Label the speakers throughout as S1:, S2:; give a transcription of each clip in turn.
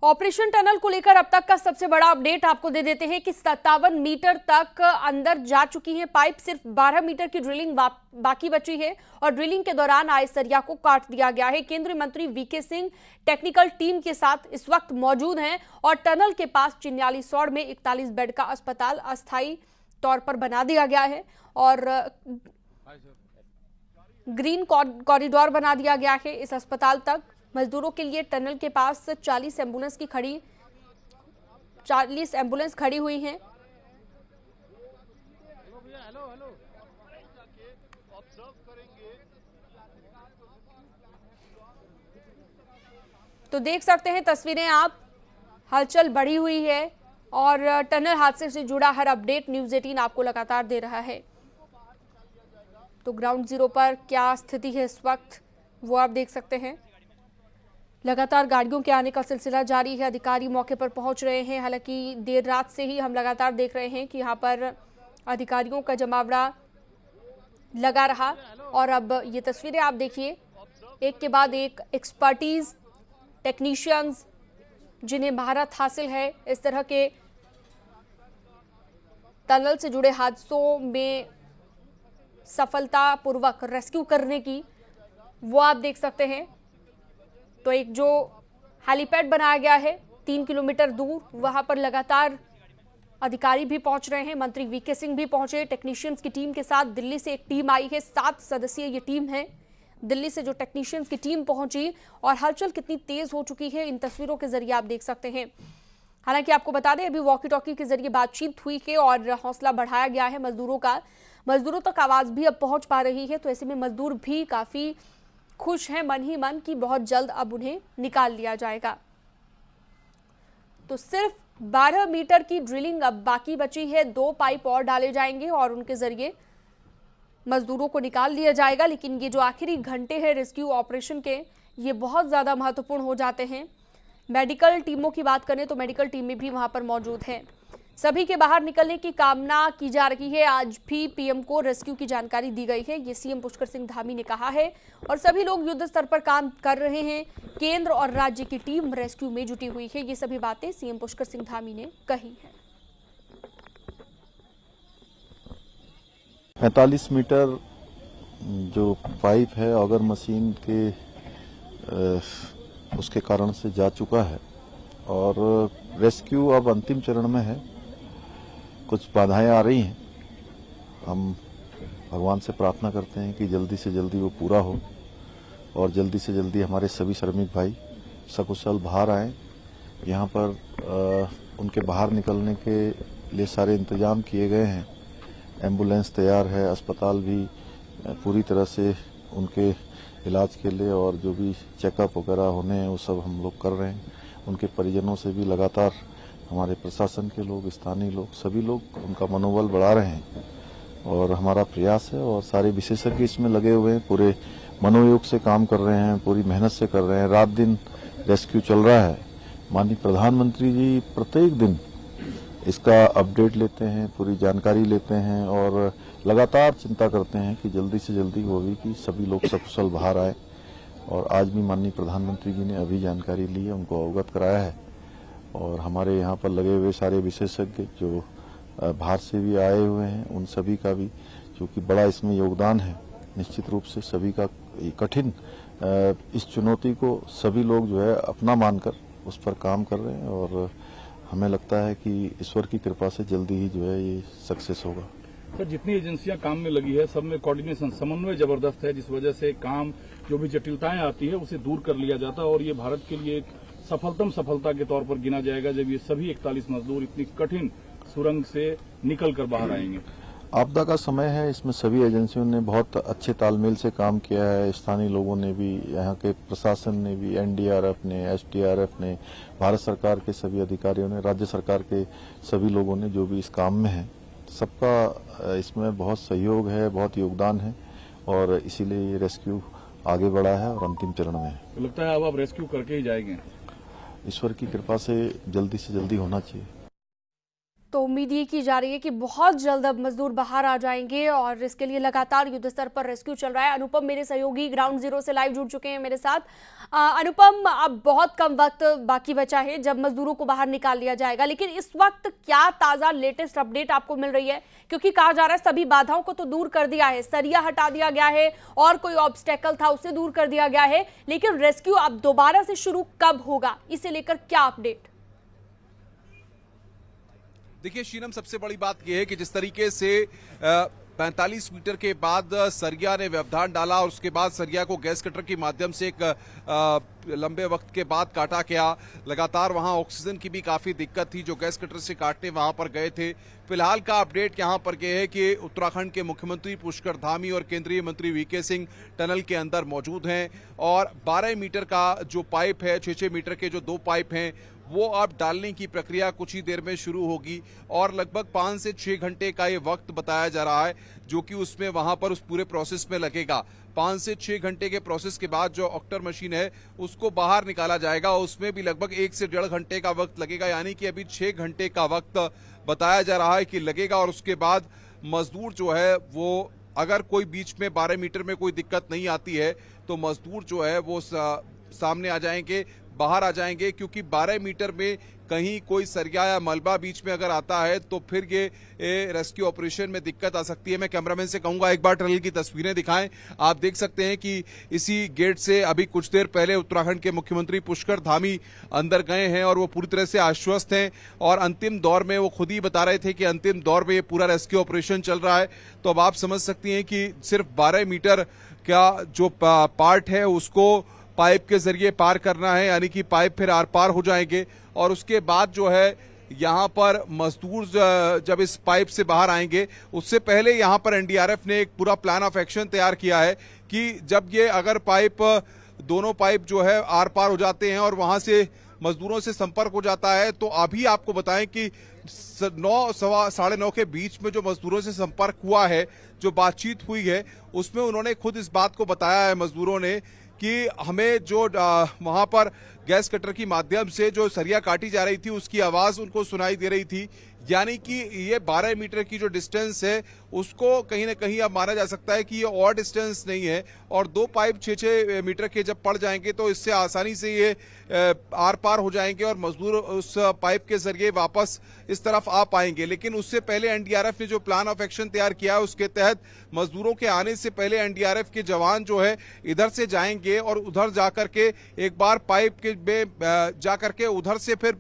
S1: Operation tunnel को लेकर अब तक का सबसे बड़ा अपडेट आपको दे देते हैं कि 57 मीटर तक अंदर जा चुकी है पाइप। सिर्फ 12 मीटर की ड्रिलिंग बाकी बची है और ड्रिलिंग के दौरान आए सरिया को काट दिया गया है। केंद्रीय मंत्री वीके सिंह टेक्निकल टीम के साथ इस वक्त मौजूद हैं और टनल के पास चिन्यालीसौड़ में 41 बेड का अस्पताल अस्थायी तौर पर बना दिया गया है और ग्रीन कॉरिडोर बना दिया गया है इस अस्पताल तक। मजदूरों के लिए टनल के पास 40 एम्बुलेंस खड़ी हुई हैं। तो देख सकते हैं तस्वीरें आप, हलचल बढ़ी हुई है और टनल हादसे से जुड़ा हर अपडेट न्यूज़ 18 आपको लगातार दे रहा है। तो ग्राउंड जीरो पर क्या स्थिति है इस वक्त वो आप देख सकते हैं। लगातार गाड़ियों के आने का सिलसिला जारी है, अधिकारी मौके पर पहुंच रहे हैं। हालांकि देर रात से ही हम लगातार देख रहे हैं कि यहाँ पर अधिकारियों का जमावड़ा लगा रहा और अब ये तस्वीरें आप देखिए, एक के बाद एक एक्सपर्टीज टेक्नीशियंस जिन्हें महारत हासिल है इस तरह के टनल से जुड़े हादसों में सफलतापूर्वक रेस्क्यू करने की, वो आप देख सकते हैं। तो एक जो हेलीपैड बनाया गया है 3 किलोमीटर दूर, वहां पर लगातार अधिकारी भी पहुंच रहे हैं। मंत्री वीके सिंह भी पहुंचे टेक्नीशियंस की टीम के साथ। दिल्ली से एक टीम आई है, 7 सदस्यीय ये टीम है। दिल्ली से जो टेक्नीशियंस की टीम पहुंची और हलचल कितनी तेज हो चुकी है इन तस्वीरों के जरिए आप देख सकते हैं। हालांकि आपको बता दें अभी वॉकी टॉकी के जरिए बातचीत हुई है और हौसला बढ़ाया गया है मजदूरों का। मजदूरों तक आवाज भी अब पहुंच पा रही है, तो ऐसे में मजदूर भी काफी खुश हैं मन ही मन कि बहुत जल्द अब उन्हें निकाल लिया जाएगा। तो सिर्फ 12 मीटर की ड्रिलिंग अब बाकी बची है, 2 पाइप और डाले जाएंगे और उनके जरिए मजदूरों को निकाल लिया जाएगा। लेकिन ये जो आखिरी घंटे हैं रेस्क्यू ऑपरेशन के, ये बहुत ज्यादा महत्वपूर्ण हो जाते हैं। मेडिकल टीमों की बात करें तो मेडिकल टीमें भी वहां पर मौजूद हैं। सभी के बाहर निकलने की कामना की जा रही है। आज भी पीएम को रेस्क्यू की जानकारी दी गई है, ये सीएम पुष्कर सिंह धामी ने कहा है और सभी लोग युद्ध स्तर पर काम कर रहे हैं। केंद्र और राज्य की टीम रेस्क्यू में जुटी हुई है। ये सभी बातें सीएम पुष्कर सिंह धामी ने कही है।
S2: 45 मीटर जो पाइप है ऑगर मशीन के उसके कारण से जा चुका है और रेस्क्यू अब अंतिम चरण में है। कुछ बाधाएं आ रही हैं, हम भगवान से प्रार्थना करते हैं कि जल्दी से जल्दी वो पूरा हो और जल्दी से जल्दी हमारे सभी श्रमिक भाई सकुशल बाहर आएं। यहाँ पर उनके बाहर निकलने के लिए सारे इंतजाम किए गए हैं। एम्बुलेंस तैयार है, अस्पताल भी पूरी तरह से उनके इलाज के लिए और जो भी चेकअप वगैरह होने हैं वो सब हम लोग कर रहे हैं। उनके परिजनों से भी लगातार हमारे प्रशासन के लोग, स्थानीय लोग, सभी लोग उनका मनोबल बढ़ा रहे हैं और हमारा प्रयास है और सारे विशेषज्ञ इसमें लगे हुए हैं, पूरे मनोयोग से काम कर रहे हैं, पूरी मेहनत से कर रहे हैं। रात दिन रेस्क्यू चल रहा है। माननीय प्रधानमंत्री जी प्रत्येक दिन इसका अपडेट लेते हैं, पूरी जानकारी लेते हैं और लगातार चिंता करते हैं कि जल्दी से जल्दी वो भी कि सभी लोग सकुशल बाहर आए। और आज भी माननीय प्रधानमंत्री जी ने अभी जानकारी ली है, उनको अवगत कराया है और हमारे यहाँ पर लगे हुए सारे विशेषज्ञ जो बाहर से भी आए हुए हैं उन सभी का भी क्योंकि बड़ा इसमें योगदान है। निश्चित रूप से सभी का कठिन इस चुनौती को सभी लोग जो है अपना मानकर उस पर काम कर रहे हैं और हमें लगता है कि ईश्वर की कृपा से जल्दी ही जो है ये सक्सेस होगा।
S3: सर, जितनी एजेंसियां काम में लगी है सब में कोऑर्डिनेशन, समन्वय जबरदस्त है, जिस वजह से काम जो भी जटिलताएं आती है उसे दूर कर लिया जाता है और ये भारत के लिए एक सफलता के तौर पर गिना जाएगा जब ये सभी 41 मजदूर इतनी कठिन सुरंग से निकल कर बाहर आएंगे।
S2: आपदा का समय है, इसमें सभी एजेंसियों ने बहुत अच्छे तालमेल से काम किया है। स्थानीय लोगों ने भी, यहाँ के प्रशासन ने भी, एनडीआरएफ ने, एसडीआरएफ ने, भारत सरकार के सभी अधिकारियों ने, राज्य सरकार के सभी लोगों ने जो भी इस काम में है, सबका इसमें बहुत सहयोग है, बहुत योगदान है और इसीलिए ये रेस्क्यू आगे बढ़ा है और अंतिम चरण में है।
S3: तो लगता है अब आप रेस्क्यू करके ही जाएंगे?
S2: ईश्वर की कृपा से जल्दी होना चाहिए।
S1: तो उम्मीद ये की जा रही है कि बहुत जल्द अब मजदूर बाहर आ जाएंगे और इसके लिए लगातार युद्ध स्तर पर रेस्क्यू चल रहा है। अनुपम मेरे सहयोगी ग्राउंड जीरो से लाइव जुड़ चुके हैं मेरे साथ। अनुपम, अब बहुत कम वक्त बाकी बचा है जब मजदूरों को बाहर निकाल लिया जाएगा, लेकिन इस वक्त क्या ताजा लेटेस्ट अपडेट आपको मिल रही है? क्योंकि कहा जा रहा है सभी बाधाओं को तो दूर कर दिया है, सरिया हटा दिया गया है और कोई ऑब्स्टेकल था उसे दूर कर दिया गया है, लेकिन रेस्क्यू अब दोबारा से शुरू कब होगा, इसे लेकर क्या अपडेट?
S4: देखिए शीनम, सबसे बड़ी बात यह है कि जिस तरीके से 45 मीटर के बाद सरिया ने व्यवधान डाला और उसके बाद सरिया को गैस कटर के माध्यम से एक लंबे वक्त के बाद काटा गया। लगातार वहां ऑक्सीजन की भी काफी दिक्कत थी, जो गैस कटर से काटने वहां पर गए थे। फिलहाल का अपडेट यहां पर यह है कि उत्तराखंड के मुख्यमंत्री पुष्कर धामी और केंद्रीय मंत्री वीके सिंह टनल के अंदर मौजूद हैं और 12 मीटर का जो पाइप है, 6-6 मीटर के जो 2 पाइप हैं, वो अब डालने की प्रक्रिया कुछ ही देर में शुरू होगी और लगभग 5 से 6 घंटे का ये वक्त बताया जा रहा है, जो कि उसमें वहां पर उस पूरे प्रोसेस में लगेगा। 5 से 6 घंटे के प्रोसेस के बाद जो ऑक्टर मशीन है उसको बाहर निकाला जाएगा, उसमें भी लगभग 1 से 1.5 घंटे का वक्त लगेगा, यानी कि अभी 6 घंटे का वक्त बताया जा रहा है कि लगेगा। और उसके बाद मजदूर जो है वो, अगर कोई बीच में 12 मीटर में कोई दिक्कत नहीं आती है तो मजदूर जो है वो सामने आ जाएंगे, बाहर आ जाएंगे, क्योंकि 12 मीटर में कहीं कोई सरिया या मलबा बीच में अगर आता है तो फिर ये रेस्क्यू ऑपरेशन में दिक्कत आ सकती है। मैं कैमरामैन से कहूंगा एक बार टनल की तस्वीरें दिखाएं। आप देख सकते हैं कि इसी गेट से अभी कुछ देर पहले उत्तराखंड के मुख्यमंत्री पुष्कर धामी अंदर गए हैं और वो पूरी तरह से आश्वस्त हैं और अंतिम दौर में वो खुद ही बता रहे थे कि अंतिम दौर में ये पूरा रेस्क्यू ऑपरेशन चल रहा है। तो अब आप समझ सकती हैं कि सिर्फ 12 मीटर का जो पार्ट है उसको पाइप के जरिए पार करना है, यानी कि पाइप फिर आर पार हो जाएंगे और उसके बाद जो है यहाँ पर मजदूर जब इस पाइप से बाहर आएंगे, उससे पहले यहाँ पर एनडीआरएफ ने एक पूरा प्लान ऑफ एक्शन तैयार किया है कि जब ये अगर दोनों पाइप जो है आर पार हो जाते हैं और वहां से मजदूरों से संपर्क हो जाता है, तो अभी आपको बताएं कि 9, सवा 9:30 के बीच में जो मजदूरों से संपर्क हुआ है, जो बातचीत हुई है, उसमें उन्होंने खुद इस बात को बताया है मजदूरों ने कि हमें जो वहां पर गैस कटर की माध्यम से जो सरिया काटी जा रही थी उसकी आवाज उनको सुनाई दे रही थी, यानी कि ये 12 मीटर की जो डिस्टेंस है उसको कहीं ना कहीं अब माना जा सकता है कि ये और डिस्टेंस नहीं है और 2 पाइप 6-6 मीटर के जब पड़ जाएंगे तो इससे आसानी से ये आर पार हो जाएंगे और मजदूर उस पाइप के जरिए वापस इस तरफ आ पाएंगे। लेकिन उससे पहले एनडीआरएफ ने जो प्लान ऑफ एक्शन तैयार किया है उसके तहत मजदूरों के आने से पहले एनडीआरएफ के जवान जो है इधर से जाएंगे और उधर जाकर के एक बार पाइप के में जाकर के उधर से फिर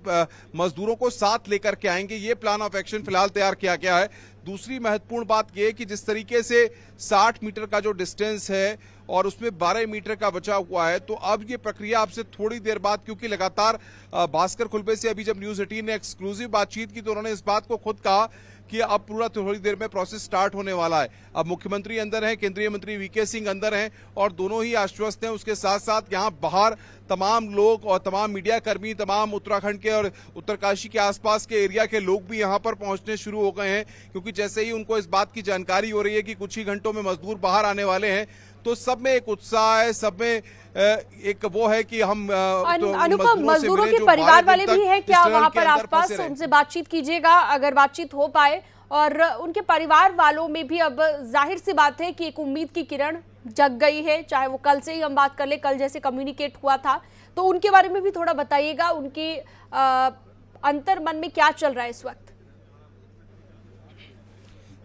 S4: मजदूरों को साथ लेकर के आएंगे। ये प्लान ऑफ एक्शन फिलहाल तैयार किया गया है। दूसरी महत्वपूर्ण बात यह है कि जिस तरीके से 60 मीटर का जो डिस्टेंस है और उसमें 12 मीटर का बचा हुआ है, तो अब ये प्रक्रिया आपसे थोड़ी देर बाद, क्योंकि लगातार भास्कर खुलबे से अभी जब न्यूज 18 ने एक्सक्लूसिव बातचीत की तो उन्होंने इस बात को खुद कहा कि अब पूरा थोड़ी देर में प्रोसेस स्टार्ट होने वाला है। अब मुख्यमंत्री अंदर हैं, केंद्रीय मंत्री वीके सिंह अंदर हैं और दोनों ही आश्वस्त हैं। उसके साथ साथ यहां बाहर तमाम लोग और तमाम मीडिया कर्मी, तमाम उत्तराखंड के और उत्तरकाशी के आसपास के एरिया के लोग भी यहां पर पहुंचने शुरू हो गए हैं, क्योंकि जैसे ही उनको इस बात की जानकारी हो रही है कि कुछ ही घंटों में मजदूर बाहर आने वाले हैं, तो सब में एक उत्साह है, सब में एक वो है कि हम
S1: अनुपम, मजदूरों के परिवार वाले भी हैं क्या वहां पर आसपास? उनसे बातचीत कीजिएगा अगर बातचीत हो पाए। और उनके परिवार वालों में भी अब जाहिर सी बात है कि एक उम्मीद की किरण जग गई है, चाहे वो कल से ही हम बात कर ले, कल जैसे कम्युनिकेट हुआ था, तो उनके बारे में भी थोड़ा बताइएगा। उनके अंतर मन में क्या चल रहा है इस वक्त?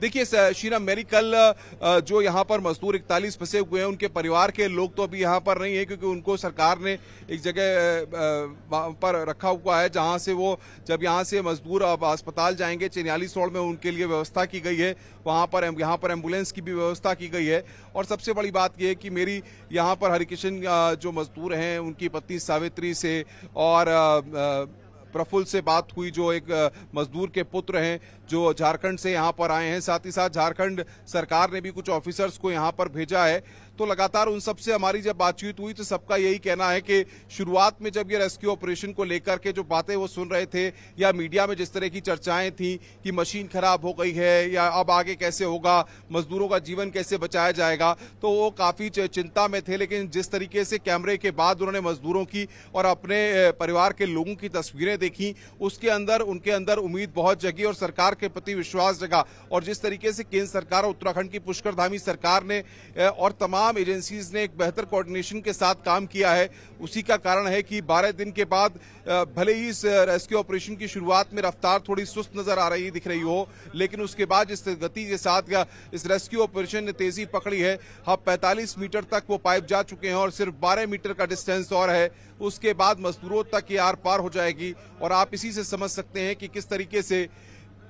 S4: देखिए शीना, मेरी कल जो यहाँ पर मजदूर 41 फंसे हुए हैं उनके परिवार के लोग तो अभी यहाँ पर नहीं है, क्योंकि उनको सरकार ने एक जगह पर रखा हुआ है जहाँ से वो जब यहाँ से मजदूर अब अस्पताल जाएंगे, 44 रोड में उनके लिए व्यवस्था की गई है, वहाँ पर एम्बुलेंस की भी व्यवस्था की गई है। और सबसे बड़ी बात यह है कि मेरी यहाँ पर हरिकिशन जो मजदूर हैं उनकी पत्नी सावित्री से और प्रफुल्ल से बात हुई, जो एक मजदूर के पुत्र हैं जो झारखंड से यहाँ पर आए हैं। साथ ही साथ झारखंड सरकार ने भी कुछ ऑफिसर्स को यहाँ पर भेजा है। तो लगातार उन सबसे हमारी जब बातचीत हुई तो सबका यही कहना है कि शुरुआत में जब ये रेस्क्यू ऑपरेशन को लेकर के जो बातें वो सुन रहे थे या मीडिया में जिस तरह की चर्चाएं थी कि मशीन खराब हो गई है या अब आगे कैसे होगा, मजदूरों का जीवन कैसे बचाया जाएगा, तो वो काफी चिंता में थे। लेकिन जिस तरीके से कैमरे के बाद उन्होंने मजदूरों की और अपने परिवार के लोगों की तस्वीरें देखी, उसके अंदर उनके अंदर उम्मीद बहुत जगी और सरकार के प्रति विश्वास जगा। और जिस तरीके से केंद्र सरकार और उत्तराखंड की पुष्कर धामी सरकार ने और तमाम एजेंसीज ने एक बेहतर कोऑर्डिनेशन के साथ काम किया है, उसी का कारण है कि 12 दिन के बाद भले ही इस रेस्क्यू ऑपरेशन की शुरुआत में रफ्तार थोड़ी सुस्त नजर आ रही दिख रही हो, लेकिन उसके बाद जिस गति के साथ इस रेस्क्यू ऑपरेशन ने तेजी पकड़ी है, अब 45 मीटर तक वो पाइप जा चुके हैं और सिर्फ 12 मीटर का डिस्टेंस और है, उसके बाद मजदूरों तक ये आर पार हो जाएगी। और आप इसी से समझ सकते हैं कि किस तरीके से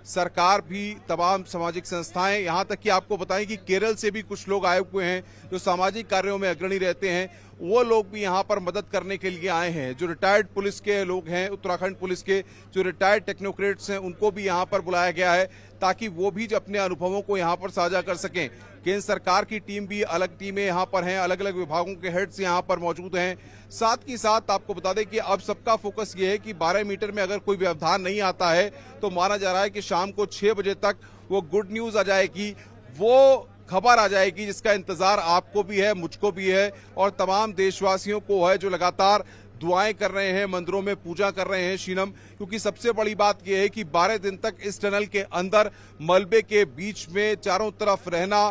S4: सरकार भी, तमाम सामाजिक संस्थाएं, यहां तक कि आपको बताएं कि केरल से भी कुछ लोग आए हुए हैं जो सामाजिक कार्यों में अग्रणी रहते हैं, वो लोग भी यहां पर मदद करने के लिए आए हैं। जो रिटायर्ड पुलिस के लोग हैं, उत्तराखंड पुलिस के जो रिटायर्ड टेक्नोक्रेट्स हैं, उनको भी यहां पर बुलाया गया है ताकि वो भी अपने अनुभवों को यहां पर साझा कर सकें। केंद्र सरकार की टीम भी, अलग टीमें यहां पर हैं, अलग अलग विभागों के हेड्स यहां पर मौजूद हैं। साथ ही साथ आपको बता दें कि अब सबका फोकस ये है कि 12 मीटर में अगर कोई व्यवधान नहीं आता है तो माना जा रहा है कि शाम को 6 बजे तक वो गुड न्यूज आ जाएगी, वो खबर आ जाएगी जिसका इंतजार आपको भी है, मुझको भी है और तमाम देशवासियों को है जो लगातार दुआएं कर रहे हैं, मंदिरों में पूजा कर रहे हैं शीनम। क्योंकि सबसे बड़ी बात यह है कि 12 दिन तक इस टनल के अंदर मलबे के बीच में चारों तरफ रहना,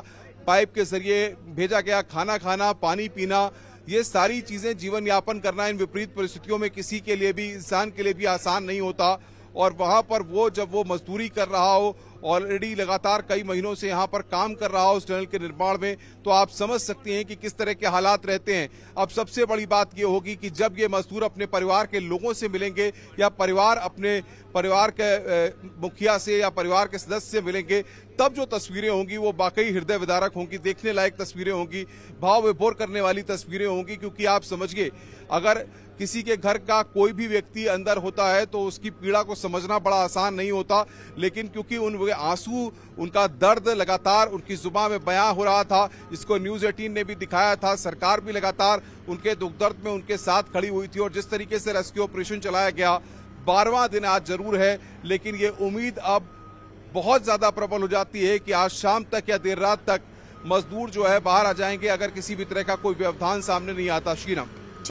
S4: पाइप के जरिए भेजा गया खाना खाना, पानी पीना, ये सारी चीजें जीवन यापन करना इन विपरीत परिस्थितियों में किसी के लिए भी, इंसान के लिए भी आसान नहीं होता। और वहां पर वो जब वो मजदूरी कर रहा हो, ऑलरेडी लगातार कई महीनों से यहां पर काम कर रहा हो उस टनल के निर्माण में, तो आप समझ सकते हैं कि किस तरह के हालात रहते हैं। अब सबसे बड़ी बात यह होगी कि जब ये मजदूर अपने परिवार के लोगों से मिलेंगे या परिवार अपने परिवार के मुखिया से या परिवार के सदस्य से मिलेंगे, तब जो तस्वीरें होंगी वो वाकई हृदय विदारक होंगी, देखने लायक तस्वीरें होंगी, भाव विभोर करने वाली तस्वीरें होंगी। क्योंकि आप समझिए, अगर किसी के घर का कोई भी व्यक्ति अंदर होता है तो उसकी पीड़ा को समझना बड़ा आसान नहीं होता, लेकिन क्योंकि उन आंसू, उनका दर्द लगातार उनकी जुबान में बयां हो रहा था, जिसको न्यूज 18 ने भी दिखाया था, सरकार भी लगातार उनके दुख दर्द में उनके साथ खड़ी हुई थी। और जिस तरीके से रेस्क्यू ऑपरेशन चलाया गया, 12वां दिन आज जरूर है, लेकिन ये उम्मीद अब बहुत ज्यादा प्रबल हो जाती है कि आज शाम तक या देर रात तक मजदूर जो है बाहर आ जाएंगे अगर किसी भी तरह का कोई व्यवधान सामने नहीं आता। शीनम।